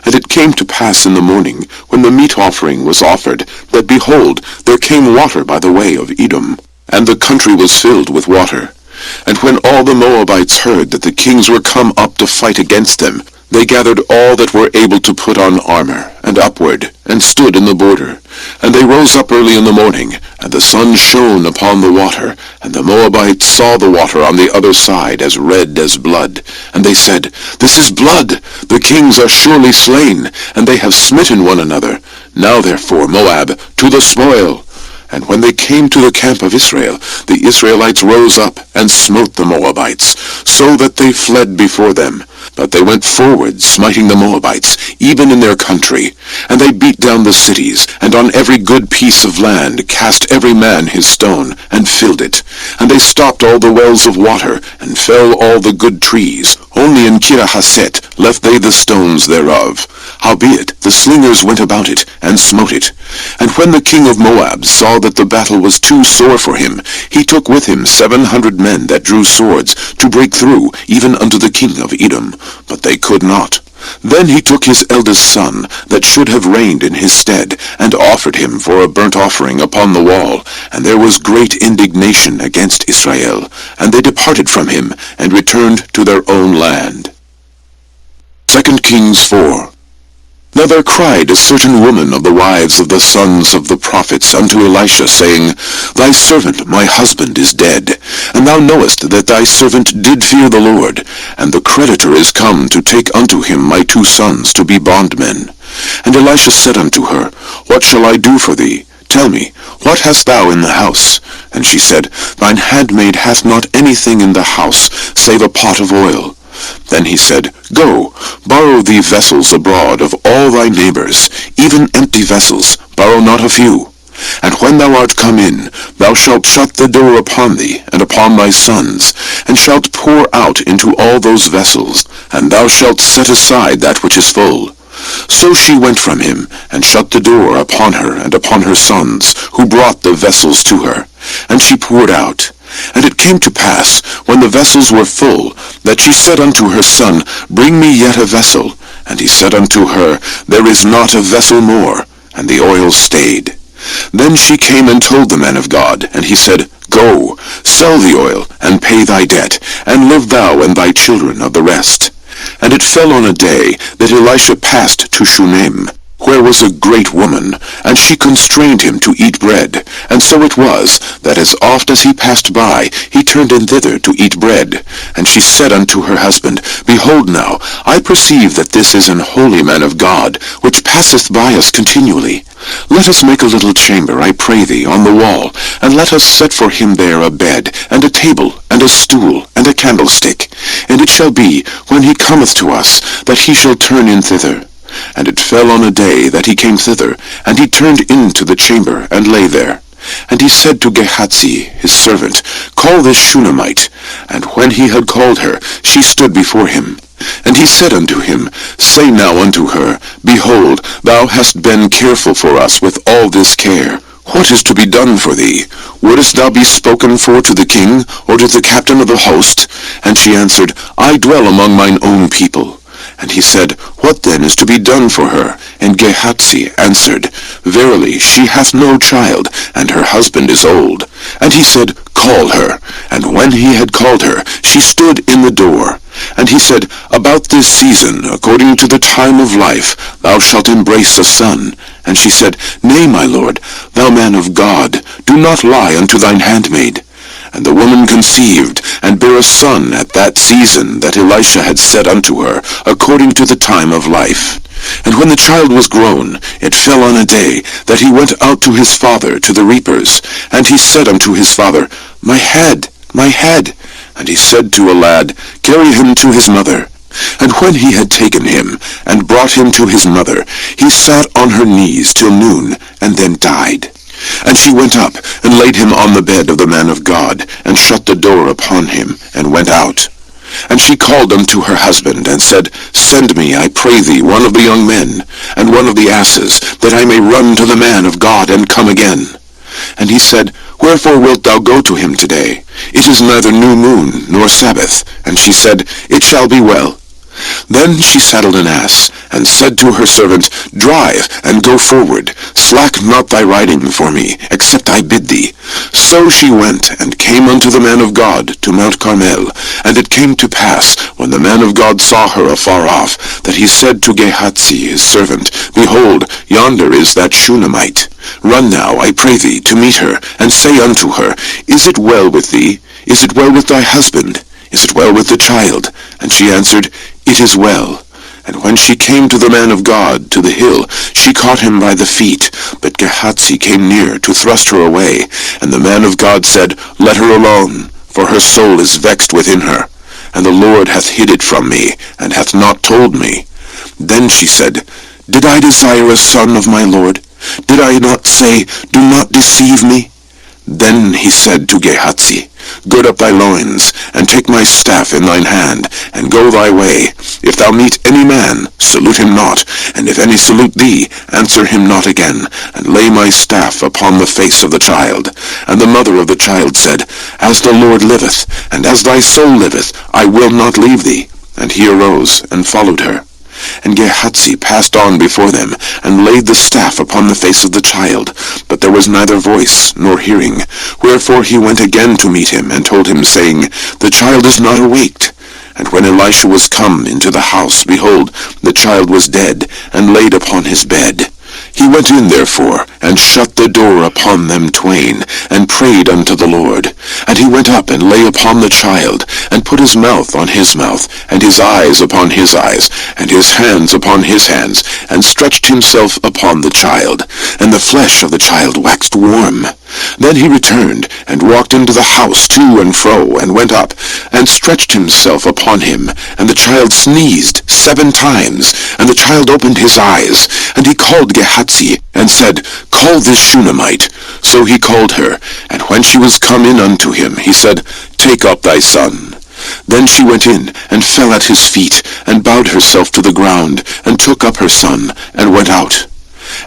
And it came to pass in the morning, when the meat offering was offered, that, behold, there came water by the way of Edom, and the country was filled with water. And when all the Moabites heard that the kings were come up to fight against them, they gathered all that were able to put on armor, and upward, and stood in the border. And they rose up early in the morning, and the sun shone upon the water, and the Moabites saw the water on the other side as red as blood. And they said, This is blood! The kings are surely slain, and they have smitten one another. Now therefore, Moab, to the spoil! And when they came to the camp of Israel, the Israelites rose up and smote the Moabites, so that they fled before them. But they went forward, smiting the Moabites, even in their country. And they beat down the cities, and on every good piece of land cast every man his stone, and filled it. And they stopped all the wells of water, and fell all the good trees. Only in Kirahasset left they the stones thereof. Howbeit the slingers went about it, and smote it. And when the king of Moab saw that the battle was too sore for him, he took with him 700 men that drew swords, to break through, even unto the king of Edom. But they could not. Then he took his eldest son, that should have reigned in his stead, and offered him for a burnt offering upon the wall. And there was great indignation against Israel. And they departed from him, and returned to their own land. 2 Kings 4. Now there cried a certain woman of the wives of the sons of the prophets unto Elisha, saying, Thy servant my husband is dead, and thou knowest that thy servant did fear the Lord, and the creditor is come to take unto him my 2 sons to be bondmen. And Elisha said unto her, What shall I do for thee? Tell me, what hast thou in the house? And she said, Thine handmaid hath not anything in the house, save a pot of oil. Then he said, Go, borrow thee vessels abroad of all thy neighbors, even empty vessels, borrow not a few. And when thou art come in, thou shalt shut the door upon thee, and upon thy sons, and shalt pour out into all those vessels, and thou shalt set aside that which is full. So she went from him, and shut the door upon her and upon her sons, who brought the vessels to her. And she poured out. And it came to pass, when the vessels were full, that she said unto her son, Bring me yet a vessel. And he said unto her, There is not a vessel more. And the oil stayed. Then she came and told the man of God, and he said, Go, sell the oil, and pay thy debt, and live thou and thy children of the rest. And it fell on a day that Elisha passed to Shunem, where was a great woman, and she constrained him to eat bread. And so it was, that as oft as he passed by, he turned in thither to eat bread. And she said unto her husband, Behold now, I perceive that this is an holy man of God, which passeth by us continually. Let us make a little chamber, I pray thee, on the wall, and let us set for him there a bed, and a table, and a stool, and a candlestick. And it shall be, when he cometh to us, that he shall turn in thither. And it fell on a day that he came thither, and he turned into the chamber, and lay there. And he said to Gehazi, his servant, Call this Shunammite. And when he had called her, she stood before him. And he said unto him, Say now unto her, Behold, thou hast been careful for us with all this care. What is to be done for thee? Wouldest thou be spoken for to the king, or to the captain of the host? And she answered, I dwell among mine own people. And he said, What then is to be done for her? And Gehazi answered, Verily, she hath no child, and her husband is old. And he said, Call her. And when he had called her, she stood in the door. And he said, About this season, according to the time of life, thou shalt embrace a son. And she said, Nay, my lord, thou man of God, do not lie unto thine handmaid. And the woman conceived, and bare a son at that season that Elisha had said unto her, according to the time of life. And when the child was grown, it fell on a day that he went out to his father to the reapers. And he said unto his father, My head, my head. And he said to a lad, Carry him to his mother. And when he had taken him, and brought him to his mother, he sat on her knees till noon, and then died. And she went up, and laid him on the bed of the man of God, and shut the door upon him, and went out. And she called unto her husband, and said, Send me, I pray thee, one of the young men, and one of the asses, that I may run to the man of God, and come again. And he said, Wherefore wilt thou go to him today? It is neither new moon, nor Sabbath. And she said, It shall be well. Then she saddled an ass, and said to her servant, Drive, and go forward. Slack not thy riding for me, except I bid thee. So she went, and came unto the man of God to Mount Carmel. And it came to pass, when the man of God saw her afar off, that he said to Gehazi his servant, Behold, yonder is that Shunammite. Run now, I pray thee, to meet her, and say unto her, Is it well with thee? Is it well with thy husband? Is it well with the child? And she answered, It is well. And when she came to the man of God, to the hill, she caught him by the feet. But Gehazi came near to thrust her away. And the man of God said, Let her alone, for her soul is vexed within her. And the Lord hath hid it from me, and hath not told me. Then she said, Did I desire a son of my Lord? Did I not say, Do not deceive me? Then he said to Gehazi, Gird up thy loins, and take my staff in thine hand, and go thy way. If thou meet any man, salute him not, and if any salute thee, answer him not again, and lay my staff upon the face of the child. And the mother of the child said, As the Lord liveth, and as thy soul liveth, I will not leave thee. And he arose, and followed her. And Gehazi passed on before them, and laid the staff upon the face of the child. But there was neither voice nor hearing. Wherefore he went again to meet him, and told him, saying, The child is not awaked. And when Elisha was come into the house, behold, the child was dead, and laid upon his bed. He went in therefore, and shut the door upon them twain, and prayed unto the Lord. And he went up and lay upon the child, and put his mouth on his mouth, and his eyes upon his eyes, and his hands upon his hands, and stretched himself upon the child. And the flesh of the child waxed warm. Then he returned, and walked into the house to and fro, and went up, and stretched himself upon him. And the child sneezed 7 times, and the child opened his eyes. And he called Gehazi, and said, Call this Shunammite. So he called her, and when she was come in unto him, he said, Take up thy son. Then she went in, and fell at his feet, and bowed herself to the ground, and took up her son, and went out.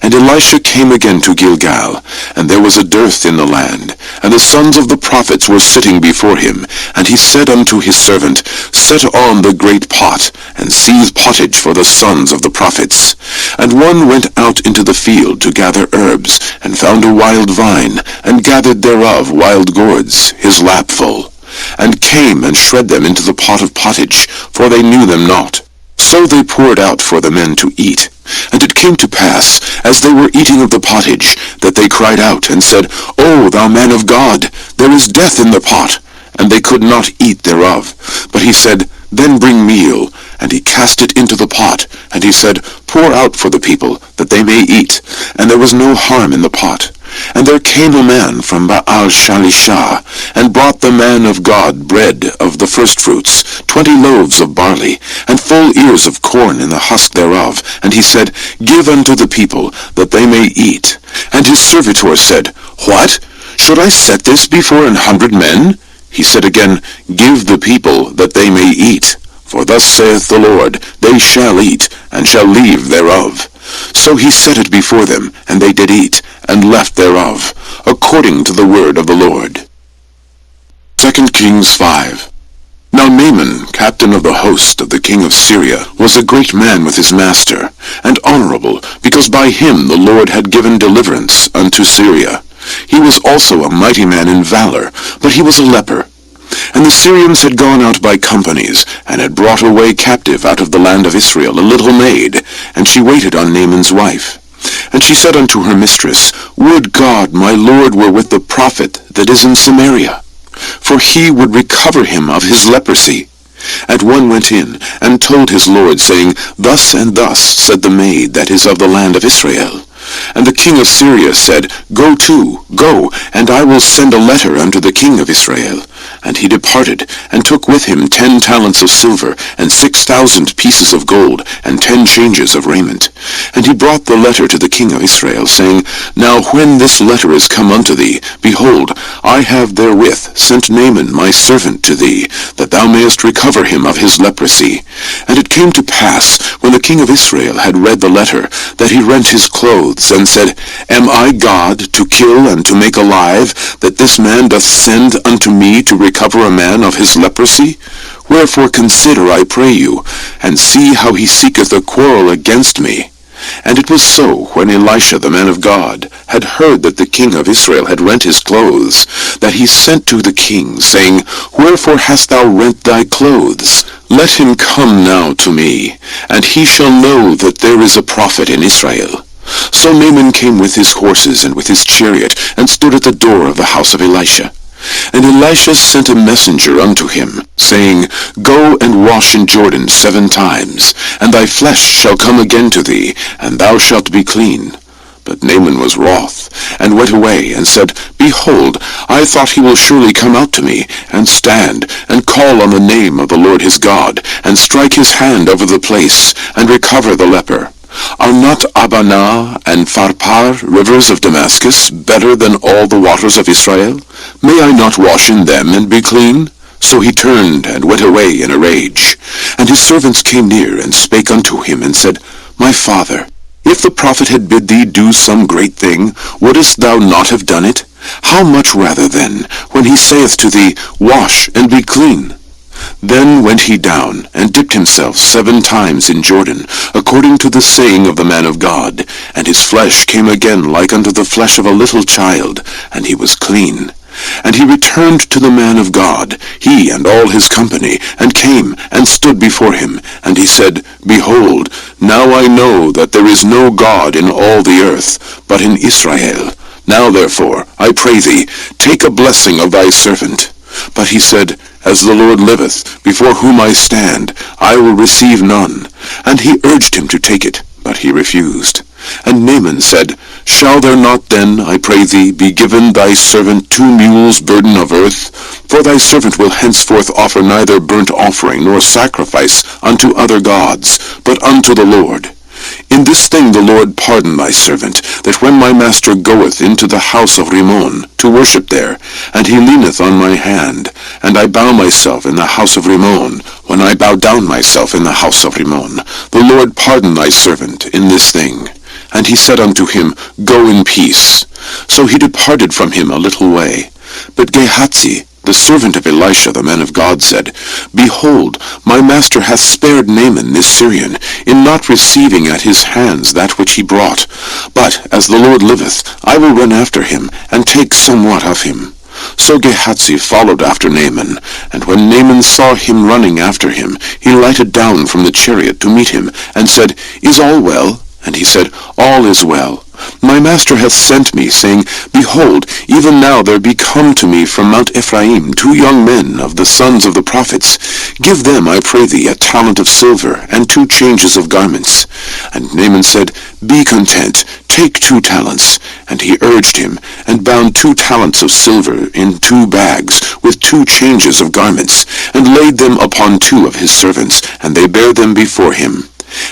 And Elisha came again to Gilgal, and there was a dearth in the land, and the sons of the prophets were sitting before him. And he said unto his servant, Set on the great pot, and seethe pottage for the sons of the prophets. And one went out into the field to gather herbs, and found a wild vine, and gathered thereof wild gourds, his lapful, and came and shred them into the pot of pottage, for they knew them not. So they poured out for the men to eat. And it came to pass, as they were eating of the pottage, that they cried out, and said, O thou man of God, there is death in the pot. And they could not eat thereof. But he said, Then bring meal. And he cast it into the pot. And he said, Pour out for the people, that they may eat. And there was no harm in the pot. And there came a man from Baal-Shalishah, and brought the man of God bread of the firstfruits, 20 loaves of barley, and full ears of corn in the husk thereof. And he said, Give unto the people, that they may eat. And his servitor said, What? Should I set this before 100 men? He said again, Give the people, that they may eat. For thus saith the Lord, They shall eat, and shall leave thereof. So he set it before them, and they did eat, and left thereof, according to the word of the Lord. 2 Kings 5. Now Naaman, captain of the host of the king of Syria, was a great man with his master, and honorable, because by him the Lord had given deliverance unto Syria. He was also a mighty man in valor, but he was a leper. And the Syrians had gone out by companies, and had brought away captive out of the land of Israel a little maid, and she waited on Naaman's wife. And she said unto her mistress, Would God my Lord were with the prophet that is in Samaria, for he would recover him of his leprosy. And one went in, and told his lord, saying, Thus and thus said the maid that is of the land of Israel. And the king of Syria said, Go to, go, and I will send a letter unto the king of Israel. And he departed, and took with him 10 talents of silver, and 6,000 pieces of gold, and 10 changes of raiment. And he brought the letter to the king of Israel, saying, Now when this letter is come unto thee, behold, I have therewith sent Naaman my servant to thee, that thou mayest recover him of his leprosy. And it came to pass, when the king of Israel had read the letter, that he rent his clothes, and said, Am I God to kill and to make alive, that this man doth send unto me to to recover a man of his leprosy? Wherefore consider, I pray you, and see how he seeketh a quarrel against me. And it was so, when Elisha the man of God had heard that the king of Israel had rent his clothes, that he sent to the king, saying, Wherefore hast thou rent thy clothes? Let him come now to me, and he shall know that there is a prophet in Israel. So Naaman came with his horses and with his chariot, and stood at the door of the house of Elisha. And Elisha sent a messenger unto him, saying, Go and wash in Jordan 7 times, and thy flesh shall come again to thee, and thou shalt be clean. But Naaman was wroth, and went away, and said, Behold, I thought he will surely come out to me, and stand, and call on the name of the Lord his God, and strike his hand over the place, and recover the leper. Are not Abana and Pharpar, rivers of Damascus, better than all the waters of Israel? May I not wash in them and be clean? So he turned and went away in a rage. And his servants came near, and spake unto him, and said, My father, if the prophet had bid thee do some great thing, wouldest thou not have done it? How much rather then, when he saith to thee, Wash and be clean? Then went he down, and dipped himself 7 times in Jordan, according to the saying of the man of God. And his flesh came again like unto the flesh of a little child, and he was clean. And he returned to the man of God, he and all his company, and came, and stood before him. And he said, Behold, now I know that there is no God in all the earth, but in Israel. Now therefore, I pray thee, take a blessing of thy servant. But he said, As the Lord liveth, before whom I stand, I will receive none. And he urged him to take it, but he refused. And Naaman said, Shall there not then, I pray thee, be given thy servant 2 mules burden of earth? For thy servant will henceforth offer neither burnt offering nor sacrifice unto other gods, but unto the Lord. In this thing the Lord pardon thy servant, that when my master goeth into the house of Rimmon to worship there, and he leaneth on my hand, and I bow myself in the house of Rimmon, when I bow down myself in the house of Rimmon, the Lord pardon thy servant in this thing. And he said unto him, Go in peace. So he departed from him a little way. But Gehazi, the servant of Elisha the man of God, said, Behold, my master hath spared Naaman this Syrian, in not receiving at his hands that which he brought. But, as the Lord liveth, I will run after him, and take somewhat of him. So Gehazi followed after Naaman, and when Naaman saw him running after him, he lighted down from the chariot to meet him, and said, Is all well? And he said, All is well. My master hath sent me, saying, Behold, even now there be come to me from Mount Ephraim 2 young men of the sons of the prophets. Give them, I pray thee, a talent of silver, and 2 changes of garments. And Naaman said, Be content, take 2 talents. And he urged him, and bound 2 talents of silver in 2 bags, with 2 changes of garments, and laid them upon 2 of his servants, and they bare them before him.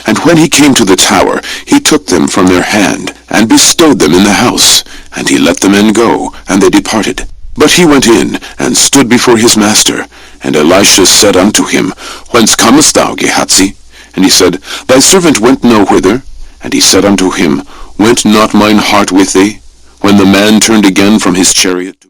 And when he came to the tower, he took them from their hand, and bestowed them in the house. And he let the men go, and they departed. But he went in, and stood before his master. And Elisha said unto him, Whence comest thou, Gehazi? And he said, Thy servant went no whither. And he said unto him, Went not mine heart with thee, when the man turned again from his chariot?